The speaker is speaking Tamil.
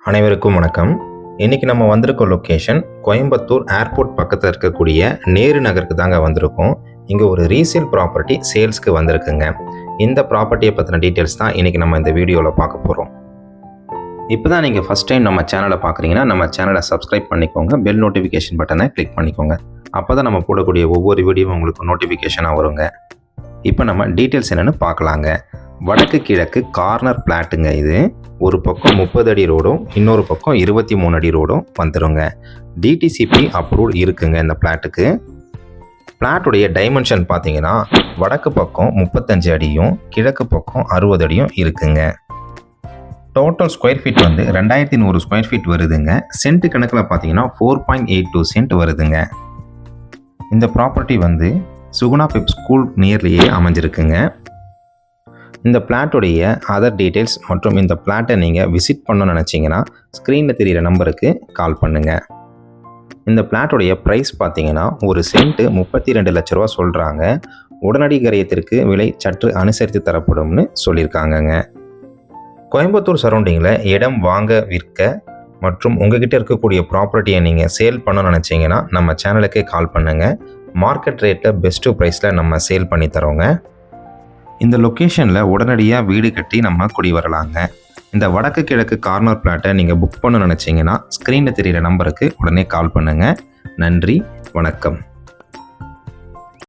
அனைவருக்கும் வணக்கம். இன்றைக்கி நம்ம வந்திருக்க லொக்கேஷன் கோயம்புத்தூர் ஏர்போர்ட் பக்கத்தில் இருக்கக்கூடிய நேரு நகருக்கு தாங்க வந்திருக்கோம். இங்கே ஒரு ரீசேல் ப்ராப்பர்ட்டி சேல்ஸ்க்கு வந்திருக்குங்க. இந்த ப்ராப்பர்ட்டியை பற்றின டீட்டெயில்ஸ் தான் இன்றைக்கி நம்ம இந்த வீடியோவில் பார்க்க போகிறோம். இப்போ தான் நீங்கள் ஃபஸ்ட் டைம் நம்ம சேனலை பார்க்குறீங்கன்னா நம்ம சேனலை சப்ஸ்கிரைப் பண்ணிக்கோங்க, பெல் நோட்டிஃபிகேஷன் பட்டனை கிளிக் பண்ணிக்கோங்க. அப்போ தான் நம்ம போடக்கூடிய ஒவ்வொரு வீடியோவும் உங்களுக்கு நோட்டிஃபிகேஷனாக வருங்க. இப்போ நம்ம டீட்டெயில்ஸ் என்னென்னு பார்க்கலாங்க. வடக்கு கிழக்கு கார்னர் பிளாட்டுங்க. இது ஒரு பக்கம் 30 அடி ரோடும் இன்னொரு பக்கம் 23 அடி ரோடும் வந்துடுங்க. டிடிசிபி அப்ரூவ்ட் இருக்குங்க இந்த பிளாட்டுக்கு. பிளாட்டுடைய டைமென்ஷன் பார்த்தீங்கன்னா வடக்கு பக்கம் 35 அடியும் கிழக்கு பக்கம் 60 அடியும் இருக்குங்க. டோட்டல் ஸ்கொயர் ஃபீட் வந்து 2100 ஸ்கொயர் ஃபீட் வருதுங்க. சென்ட் கணக்கில் பார்த்தீங்கன்னா 4.82 சென்ட் வருதுங்க. இந்த ப்ராப்பர்ட்டி வந்து சுகுணா பெப் ஸ்கூல் நியர்லேயே அமைஞ்சிருக்குங்க. இந்த பிளாட்டுடைய அதர் டீட்டெயில்ஸ் மற்றும் இந்த பிளாட்டை நீங்கள் விசிட் பண்ணணும்னு நினச்சிங்கன்னா ஸ்க்ரீனில் தெரிகிற நம்பருக்கு கால் பண்ணுங்கள். இந்த பிளாட்டுடைய ப்ரைஸ் பார்த்தீங்கன்னா ஒரு சென்ட்டு 32 லட்ச ரூபா சொல்கிறாங்க. உடனடி கரையத்திற்கு விலை சற்று அனுசரித்து தரப்படும்னு சொல்லியிருக்காங்கங்க. கோயம்புத்தூர் சரௌண்டிங்கில் இடம் வாங்க விற்க மற்றும் உங்ககிட்ட இருக்கக்கூடிய ப்ராப்பர்ட்டியை நீங்கள் சேல் பண்ணணும்னு நினச்சிங்கன்னா நம்ம சேனலுக்கே கால் பண்ணுங்கள். மார்க்கெட் ரேட்டில் பெஸ்ட்டு ப்ரைஸில் நம்ம சேல் பண்ணி தரோங்க. இந்த லொக்கேஷனில் உடனடியாக வீடு கட்டி நம்ம குடி வரலாங்க. இந்த வடக்கு கிழக்கு கார்னர் பிளாட்டை நீங்கள் புக் பண்ண நினச்சிங்கன்னா ஸ்க்ரீனில் தெரிகிற நம்பருக்கு உடனே கால் பண்ணுங்கள். நன்றி, வணக்கம்.